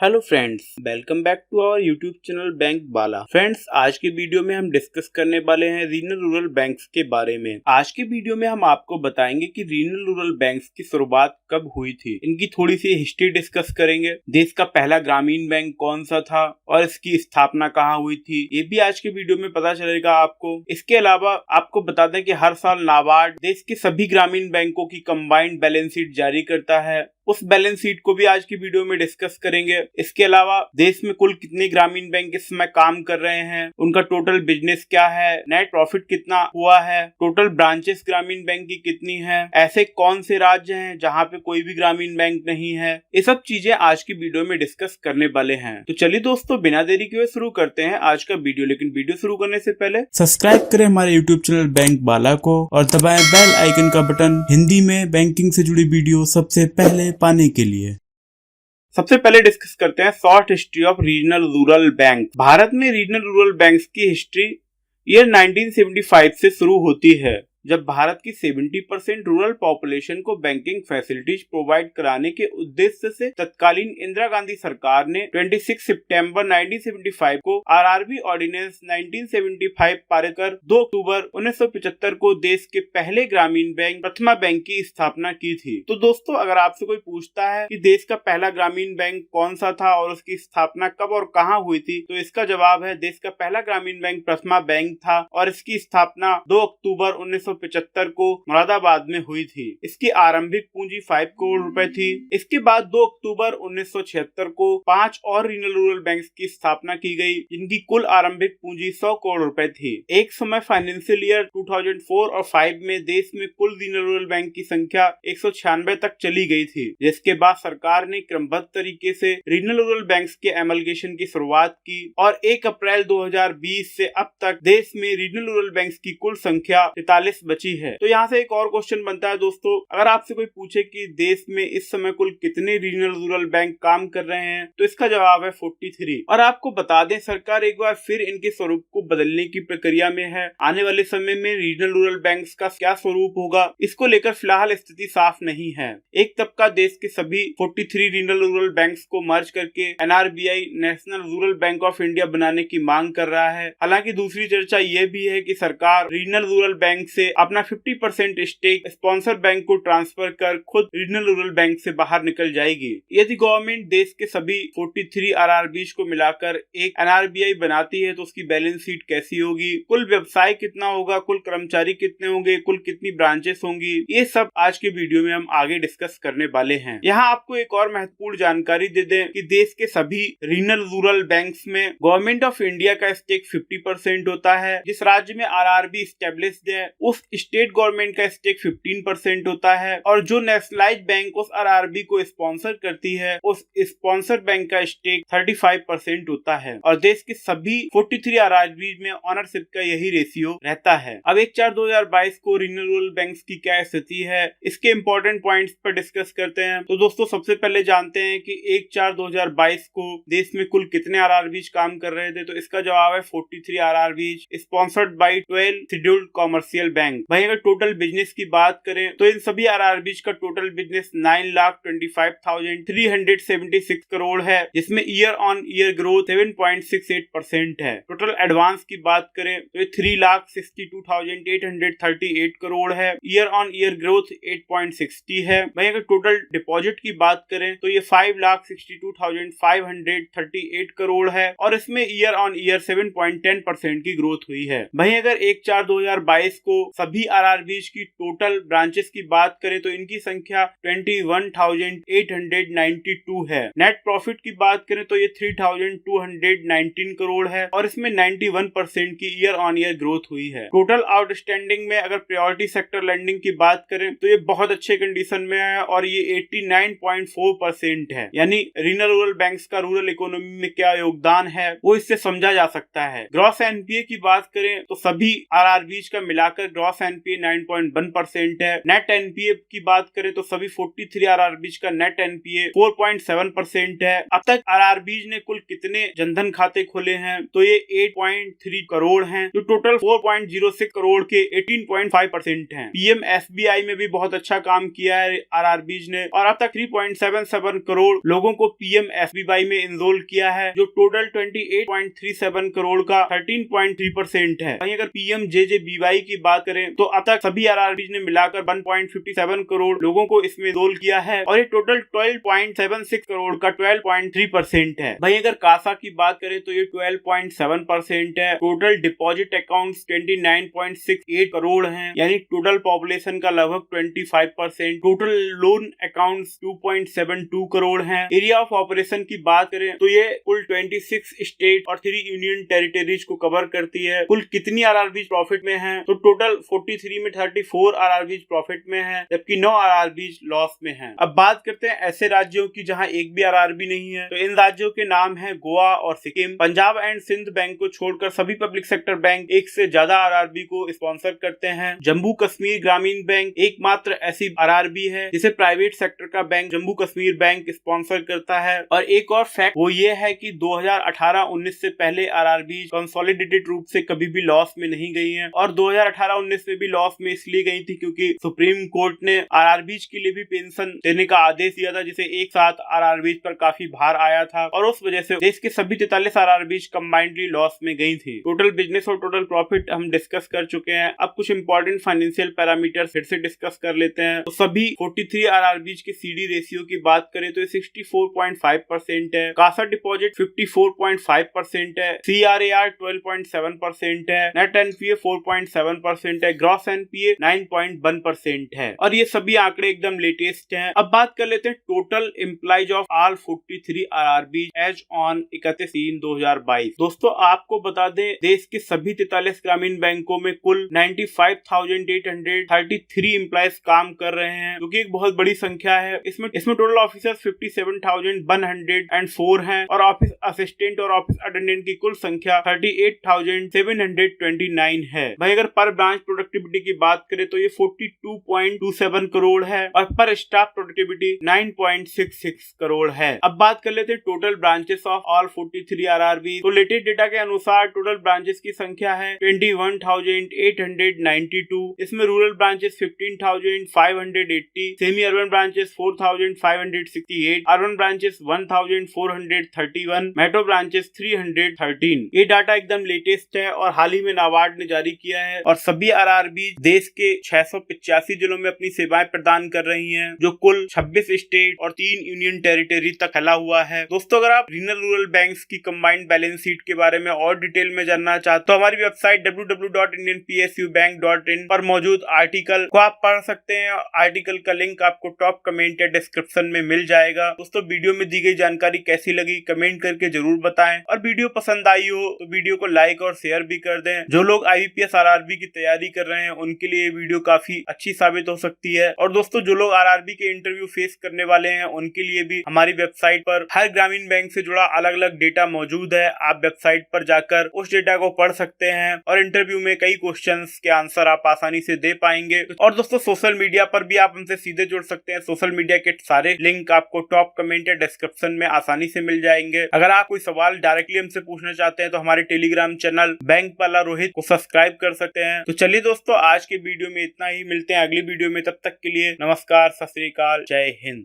Hello friends, welcome back to our YouTube channel bank Bala. Friends, आज के video में हम डिस्कस करने वाले हैं रीजनल रूरल बैंक्स के बारे में। आज के वीडियो में हम आपको बताएंगे कि रीजनल रूरल बैंक्स की शुरुआत कब हुई थी, इनकी थोड़ी सी हिस्ट्री डिस्कस करेंगे, देश का पहला ग्रामीण बैंक कौन सा था और इसकी स्थापना कहाँ हुई थी, ये भी आज के वीडियो में पता चलेगा आपको। इसके अलावा आपको बता दें कि हर साल नाबार्ड देश के सभी ग्रामीण बैंकों की कंबाइंड बैलेंस शीट जारी करता है, उस बैलेंस शीट को भी आज की वीडियो में डिस्कस करेंगे। इसके अलावा देश में कुल कितने ग्रामीण बैंक इस समय काम कर रहे हैं, उनका टोटल बिजनेस क्या है, नेट प्रॉफिट कितना हुआ है, टोटल ब्रांचेस ग्रामीण बैंक की कितनी है, ऐसे कौन से राज्य हैं जहां पे कोई भी ग्रामीण बैंक नहीं है, ये सब चीजें आज की वीडियो में डिस्कस करने वाले हैं। तो चलिए दोस्तों, बिना देरी किए शुरू करते हैं आज का वीडियो। लेकिन वीडियो शुरू करने से पहले सब्सक्राइब करें हमारे यूट्यूब चैनल बैंक बाला को और दबाएं बेल आइकन का बटन हिंदी में बैंकिंग से जुड़ी वीडियो सबसे पहले पाने के लिए। सबसे पहले डिस्कस करते हैं short history of regional rural bank. Bharat में रीजनल रूरल बैंक्स की हिस्ट्री ईयर 1975 से शुरू होती है, जब भारत की 70% रूरल पॉपुलेशन को बैंकिंग फैसिलिटीज प्रोवाइड कराने के उद्देश्य से तत्कालीन इंदिरा गांधी सरकार ने 26 सितंबर 1975 को आरआरबी ऑर्डिनेंस 1975 पारित कर 2 अक्टूबर 1975 को देश के पहले ग्रामीण बैंक प्रथमा बैंक की स्थापना की थी। तो दोस्तों, अगर आपसे कोई पूछता है कि देश का पहला ग्रामीण बैंक कौन सा था और उसकी स्थापना कब और कहाँ हुई थी, तो इसका जवाब है देश का पहला ग्रामीण बैंक प्रथमा बैंक था और इसकी स्थापना 2 अक्टूबर 1975 को मुरादाबाद में हुई थी। इसकी आरंभिक पूंजी 5 करोड़ रुपए थी। इसके बाद 2 अक्टूबर 1976 को 5 और रीजनल रूरल बैंक्स की स्थापना की गई, जिनकी कुल आरंभिक पूंजी 100 करोड़ रुपए थी। एक समय फाइनेंशियल ईयर 2004 और 5 में देश में कुल रीजनल रूरल बैंक की संख्या 196 तक चली गई थी, जिसके बाद सरकार ने क्रमबद्ध तरीके से रीजनल रूरल बैंक्स के एमलगेशन की शुरुआत की और 1 अप्रैल 2020 से अब तक देश में रीजनल रूरल बैंक्स की कुल संख्या 43 बची है। तो यहाँ से एक और क्वेश्चन बनता है दोस्तों, अगर आपसे कोई पूछे कि देश में इस समय कुल कितने रीजनल रूरल बैंक काम कर रहे हैं, तो इसका जवाब है 43। और आपको बता दें, सरकार एक बार फिर इनके स्वरूप को बदलने की प्रक्रिया में है। आने वाले समय में रीजनल रूरल बैंक्स का क्या स्वरूप होगा, इसको लेकर फिलहाल स्थिति साफ नहीं है। एक तबका देश के सभी 43 रीजनल रूरल बैंक्स को मर्ज करके NRBI national rural bank of India बनाने की मांग कर रहा है। हालांकि दूसरी चर्चा यह भी है कि सरकार रीजनल रूरल बैंक से अपना 50% स्टेक स्पॉन्सर बैंक को ट्रांसफर कर खुद रीजनल रूरल बैंक से बाहर निकल जाएगी। यदि गवर्नमेंट देश के सभी 43 आरआरबीज को मिलाकर एक एनआरबीआई बनाती है, तो उसकी बैलेंस शीट कैसी होगी, कुल व्यवसाय कितना होगा, कुल कर्मचारी कितने होंगे, कुल कितनी ब्रांचेस होंगी, ये सब आज के वीडियो में हम आगे डिस्कस करने वाले हैं। यहाँ आपको एक और महत्वपूर्ण जानकारी दे दें कि देश के सभी रीजनल रूरल बैंक्स में गवर्नमेंट ऑफ इंडिया का स्टेक 50% होता है। जिस राज्य में आरआरबी स्टेब्लिश्ड है, उस स्टेट गवर्नमेंट का स्टेक 15% होता है और जो नेशनलाइज्ड बैंक उस आरआरबी को स्पॉन्सर करती है, उस स्पॉन्सर बैंक का स्टेक 35% होता है। और देश के सभी 43 आरआरबी में ओनरशिप का यही रेशियो रहता है। अब 1/4/2022 को रीजनल रूरल बैंक्स की क्या स्थिति है, इसके इंपॉर्टेंट पॉइंट्स पर डिस्कस करते हैं। तो दोस्तों, सबसे पहले जानते हैं कि 1/4/2022 को देश में कुल कितने आरआरबीज काम कर रहे थे। तो इसका जवाब है 43 RRBs sponsored by 12 scheduled commercial bank. भाई, अगर टोटल बिजनेस की बात करें तो इन सभी आरआरबीज का टोटल बिजनेस 9,25,376 करोड़ है, जिसमें ईयर ऑन ईयर ग्रोथ 7.68% है। टोटल एडवांस की बात करें तो ये 3,62,838 करोड़ है, ईयर ऑन ईयर ग्रोथ 8.60 है। भाई, अगर टोटल डिपॉजिट की बात करें तो ये 5,62,538 करोड़ है और इसमें ईयर ऑन ईयर 7.10% की ग्रोथ हुई है। भाई, अगर 1/4/2022 को सभी आरआरबीज की टोटल ब्रांचेस की बात करें तो इनकी संख्या 21,892 है। नेट प्रॉफिट की बात करें तो ये 3,219 करोड़ है और इसमें 91% की ईयर ऑन ईयर ग्रोथ हुई है। टोटल आउटस्टैंडिंग में अगर प्रायोरिटी सेक्टर लेंडिंग की बात करें तो ये बहुत अच्छे कंडीशन में है और ये 89.4% है। यानी रीजनल रूरल बैंक्स का रूरल इकोनॉमी में क्या योगदान है वो इससे समझा जा सकता है। ग्रॉस एनपीए की बात करें तो सभी आरआरबीज का मिलाकर ग्रॉस ग्रॉस एनपीए 9.1% है। नेट एनपीए की बात करें तो सभी 43 आरआरबीज का नेट एनपीए 4.7% है। अब तक आरआरबीज ने कुल कितने जनधन खाते खोले हैं तो ये 8.3 करोड़ हैं, जो टोटल 4.06 करोड़ के 18.5% हैं। पीएम एसबीआई में भी बहुत अच्छा काम किया है आरआरबीज ने, और अब तक 3.77 करोड़ लोगों को पीएम एसबीआई में इनरोल किया है, जो टोटल 28.37 करोड़ का 13.3% है। वहीं अगर पीएम जेजेबीवाई की बात करें तो अब तक सभी आरआरबीज ने मिलाकर 1.57 करोड़ लोगों को इसमें इनरोल किया है, और ये टोटल 12.76 करोड़ का 12.3% है। वहीं अगर कासा की बात करें तो ये 12.7% है। टोटल डिपॉजिट अकाउंट्स 29.68 करोड़ हैं, यानी टोटल पॉपुलेशन का लगभग 25%। टोटल लोन अकाउंट्स 2.72 करोड़ हैं। एरिया ऑफ ऑपरेशन की बात करें तो ये कुल 26 स्टेट और 3 यूनियन टेरिटरीज को कवर करती है। कुल कितनी आरआरबीज प्रॉफिट में हैं तो टोटल 43 में 34 आरआरबीज प्रॉफिट में हैं, जबकि 9 आरआरबीज लॉस में हैं। अब बात करते हैं ऐसे राज्यों की जहां एक भी आरआरबी नहीं है, तो इन राज्यों के नाम है गोवा और सिक्किम। पंजाब एंड सिंध बैंक को छोड़कर सभी पब्लिक सेक्टर बैंक एक से ज्यादा आरआरबी को स्पॉन्सर करते हैं। जम्मू कश्मीर ग्रामीण बैंक एकमात्र ऐसी आरआरबी है जिसे प्राइवेट सेक्टर का bank Jammu Kashmir bank sponsor करता है। और एक और फैक्ट वो ये है कि 2018-19 से पहले आरआरबी कंसोलिडेटेड रूप से कभी भी लॉस में नहीं गई हैं, और 2018-19 में भी लॉस में इसलिए गई थी क्योंकि सुप्रीम कोर्ट ने आरआरबीज के लिए भी पेंशन देने का आदेश दिया था, जिसे एक साथ आरआरबीज पर काफी भार आया था, और उस वजह से देश के सभी 43 आरआरबीज कंबाइंडली लॉस में गई थी। टोटल बिजनेस और टोटल प्रॉफिट हम डिस्कस कर चुके हैं। अब कुछ इंपॉर्टेंट फाइनेंशियल पैरामीटर फिर से डिस्कस कर लेते हैं। तो सभी 43 आरआरबीज के सीडी रेशियो की बात करें तो 64.5% है। कासा डिपॉजिट 54.5% है। सीआरएआर 12.7% है। नेट एनपीए 4.7% है। ग्रॉस एनपीए 9.1% है। और ये सभी आंकड़े एकदम लेटेस्ट हैं। अब बात कर लेते हैं total employees of all 43 RRB as on 31/3/2022। दोस्तों आपको बता दें देश के सभी 43 ग्रामीण बैंकों में कुल 95,833 एम्प्लॉइज काम कर रहे हैं, जो कि एक बहुत बड़ी संख्या है। इसमें टोटल ऑफिसर्स 57,104 हैं, और ऑफिस असिस्टेंट और ऑफिस अटेंडेंट की कुल संख्या 38,729 है। भाई अगर पर ब्रांच प्रोडक्टिविटी की बात करें तो ये 42.27 करोड़ है, और पर स्टाफ प्रोडक्टिविटी 9.66 करोड़ है। अब बात कर लेते हैं total branches of all 43 RRB. तो लेटेस्ट डेटा के अनुसार टोटल ब्रांचेस की संख्या है 21,892। इसमें rural branches 15,580, semi urban branches 4,568, urban branches 1,431, metro branches 313। ये डाटा एकदम लेटेस्ट है और हाल ही में नाबार्ड ने जारी किया है, और सभी आरआरबी देश के 685 जिलों में अपनी सेवाएं प्रदान कर रही हैं, जो कुल 26 स्टेट और 3 यूनियन टेरिटरी तक फैला हुआ है। दोस्तों अगर आप रीजनल रूरल बैंक्स की कंबाइंड बैलेंस शीट के बारे में और डिटेल में जानना चाहते तो हमारी वेबसाइट www.indianpsubank.in पर मौजूद आर्टिकल को आप पढ़ सकते हैं। आर्टिकल का लिंक आपको टॉप कमेंट या डिस्क्रिप्शन में मिल जाएगा। दोस्तों वीडियो में दी गई जानकारी कैसी लगी कमेंट करके जरूर बताएं, और वीडियो पसंद आई हो तो वीडियो को लाइक और शेयर भी कर दें। जो लोग आईबीपीएस आरआरबी की तैयारी कर रहे हैं उनके लिए वीडियो काफी अच्छी साबित हो सकती है। और दोस्तों जो लोग आरआरबी के इंटरव्यू फेस करने वाले हैं उनके लिए भी हमारी वेबसाइट पर हर ग्रामीण बैंक से जुड़ा अलग अलग डेटा मौजूद है। आप वेबसाइट पर जाकर उस डेटा को पढ़ सकते हैं, और इंटरव्यू में कई क्वेश्चंस के आंसर आप आसानी से दे पाएंगे। और दोस्तों सोशल मीडिया पर भी आप हमसे सीधे जुड़ सकते हैं। सोशल मीडिया के सारे लिंक आपको टॉप कमेंट या डिस्क्रिप्शन में आसानी से मिल जाएंगे। अगर आप कोई सवाल डायरेक्टली हमसे पूछना चाहते हैं तो हमारे टेलीग्राम चैनल बैंक वाला रोहित को सब्सक्राइब कर सकते हैं। तो चलिए दोस्तों आज के वीडियो में इतना ही, मिलते हैं अगली वीडियो में। तब तक के लिए नमस्कार, सत श्री अकाल, जय हिंद।